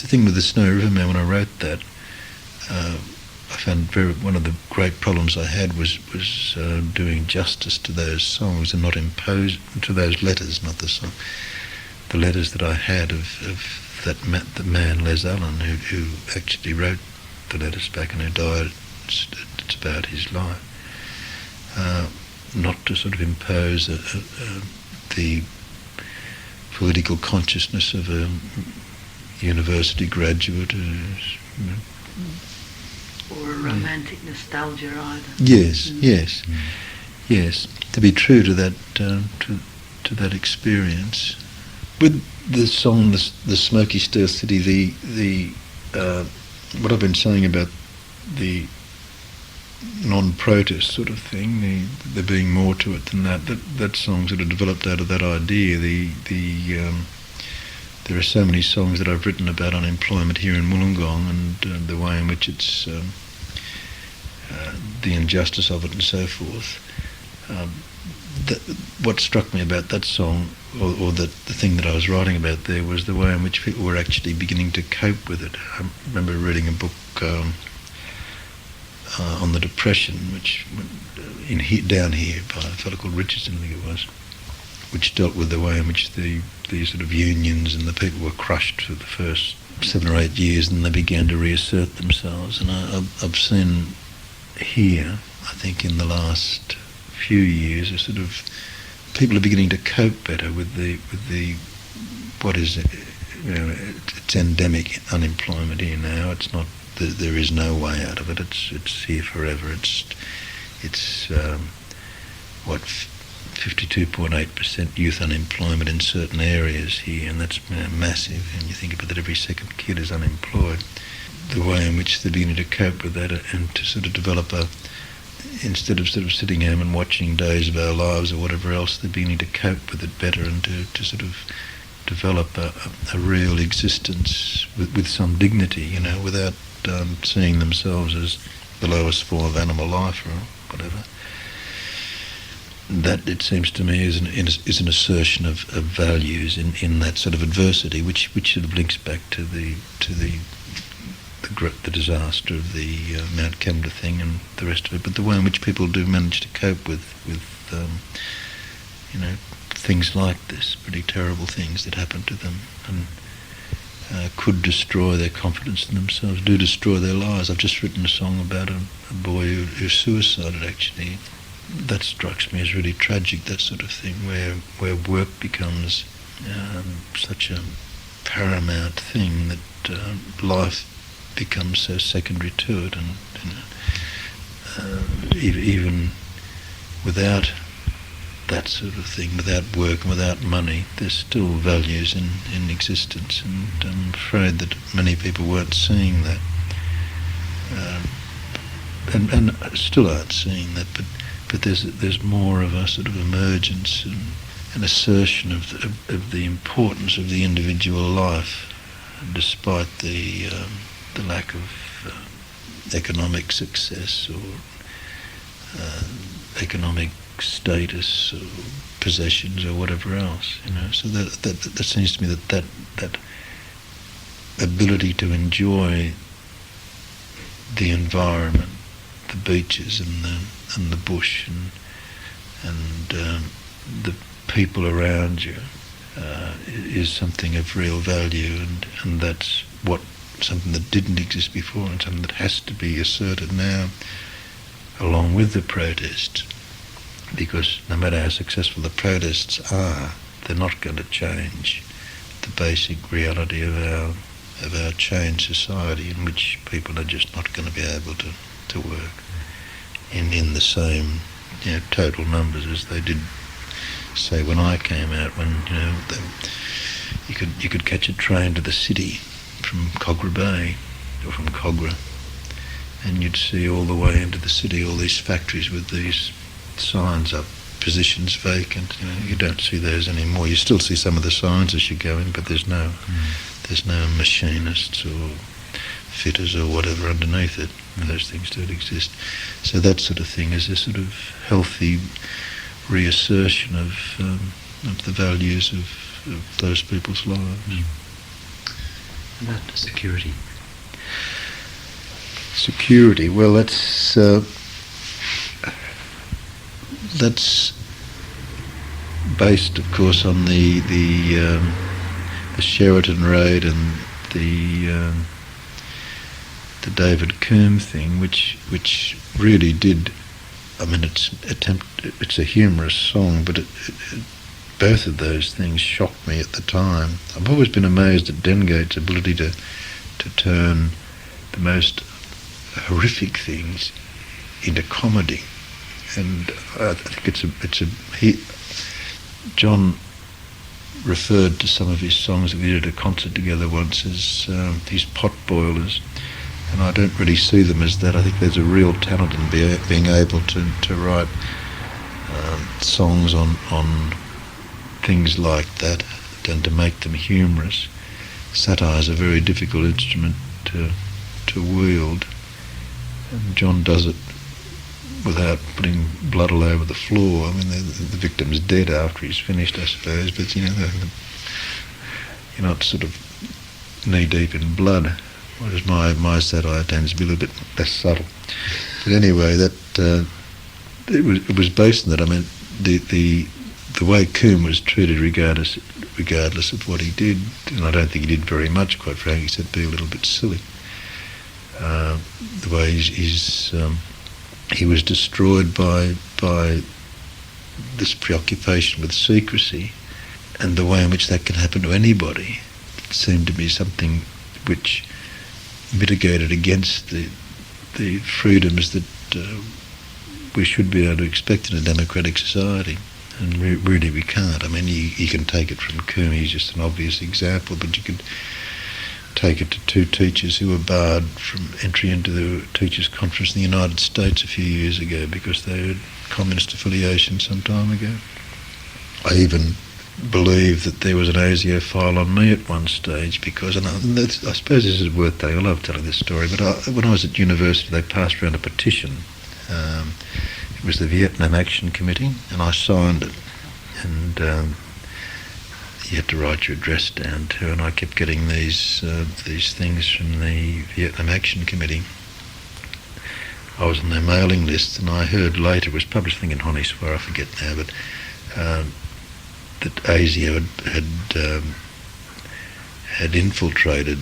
the thing with the Snowy River Man. When I wrote that, I found one of the great problems I had was doing justice to those songs and not impose to those letters, not the song, the letters that I had of the man Les Allen who actually wrote the letters back and who died. It's about his life. Not to sort of impose the political consciousness of a university graduate who's, or a romantic nostalgia either. Yes, yes. To be true to that, to that experience. With the song, the Smoky Steel City, the what I've been saying about the non-protest sort of thing, there being more to it than that. That song sort of developed out of that idea. There are so many songs that I've written about unemployment here in Wollongong and the way in which it's the injustice of it and so forth. What struck me about that song, or the thing that I was writing about there, was the way in which people were actually beginning to cope with it. I remember reading a book on the Depression, which down here by a fellow called Richardson, I think it was, which dealt with the way in which the sort of unions and the people were crushed for the first 7 or 8 years, and they began to reassert themselves. And I've seen here, I think in the last few years, a sort of people are beginning to cope better with the what is it, it's endemic unemployment here now. It's not, there is no way out of it. It's here forever. It's what, 52.8% youth unemployment in certain areas here, and that's massive. And you think about that, every second kid is unemployed. The way in which they're beginning to cope with that and to sort of develop instead of sort of sitting home and watching Days of Our Lives or whatever else, they're beginning to cope with it better and to sort of develop a real existence with some dignity, without seeing themselves as the lowest form of animal life or whatever. That, it seems to me, is an assertion of values in that sort of adversity, which sort of links back to the disaster of the Mount Kembla thing and the rest of it. But the way in which people do manage to cope with things like this, pretty terrible things that happen to them, and could destroy their confidence in themselves, do destroy their lives. I've just written a song about a boy who suicided, actually. That strikes me as really tragic, that sort of thing, where work becomes such a paramount thing that life becomes so secondary to it, and even without that sort of thing, without work and without money, there's still values in existence, and I'm afraid that many people weren't seeing that, and still aren't seeing that, but there's more of a sort of emergence and an assertion of the importance of the individual life, despite the lack of economic success or economic status or possessions or whatever else, So that seems to me that ability to enjoy the environment, the beaches and the bush and the people around you is something of real value, and that's something that didn't exist before, and something that has to be asserted now along with the protests, because no matter how successful the protests are, they're not going to change the basic reality of our changed society, in which people are just not going to be able to work in the same total numbers as they did, say, when I came out, when you could catch a train to the city from Cogra Bay or from Cogra, and you'd see all the way into the city all these factories with these signs up, positions vacant. You don't see those anymore. You still see some of the signs as you go in, but there's no machinists or fitters or whatever underneath it. Those things don't exist. So that sort of thing is a sort of healthy reassertion of the values of those people's lives. about security? Security. Well, that's based, of course, on the Sheraton raid and the David Coombe thing, which really did. I mean, it's a humorous song, but both of those things shocked me at the time. I've always been amazed at Dengate's ability to turn the most horrific things into comedy, and I think John referred to some of his songs that we did at a concert together once as his pot boilers, and I don't really see them as that. I think there's a real talent in being able to write songs on things like that and to make them humorous. Satire is a very difficult instrument to wield, and John does it without putting blood all over the floor. I mean, the victim's dead after he's finished, I suppose, but you're not sort of knee-deep in blood, whereas my satire tends to be a little bit less subtle. But anyway, that it was based on that. I mean, the way Coombe was treated regardless of what he did, and I don't think he did very much, quite frankly, except be a little bit silly. The way he was destroyed by this preoccupation with secrecy, and the way in which that can happen to anybody seemed to be something which mitigated against the freedoms that we should be able to expect in a democratic society. And really we can't. I mean, you can take it from Coombe, he's just an obvious example, but you could take it to two teachers who were barred from entry into the Teachers' Conference in the United States a few years ago because they had communist affiliation some time ago. I even believe that there was an ASIO file on me at one stage because, and I suppose this is worth telling, I love telling this story, but when I was at university they passed around a petition. It was the Vietnam Action Committee, and I signed it, and you had to write your address down too, and I kept getting these things from the Vietnam Action Committee. I was on their mailing list, and I heard later, it was published I think in Honi Soit, I forget now, but that ASIO had infiltrated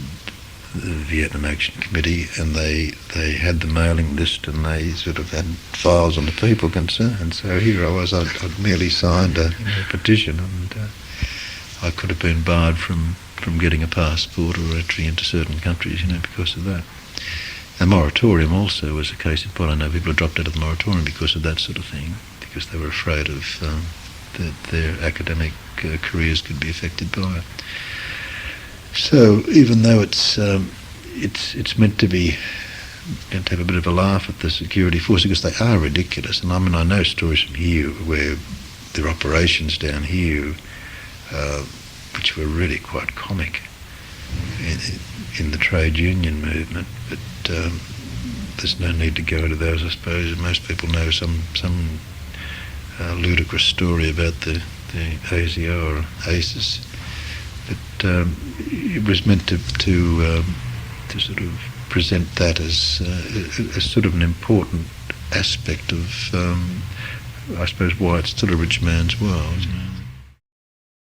the Vietnam Action Committee, and they had the mailing list, and they sort of had files on the people concerned. So here I was, I'd merely signed a petition, and I could have been barred from getting a passport or entry into certain countries, because of that. The moratorium also was a case in point. I know people have dropped out of the moratorium because of that sort of thing, because they were afraid of that their academic careers could be affected by it. So even though it's meant to be meant to have a bit of a laugh at the security forces because they are ridiculous, and I mean I know stories from here where there are operations down here which were really quite comic in the trade union movement, but there's no need to go into those, I suppose. Most people know some ludicrous story about the ASIO or ACES. But it was meant to sort of present that as sort of an important aspect of, I suppose, why it's still a rich man's world.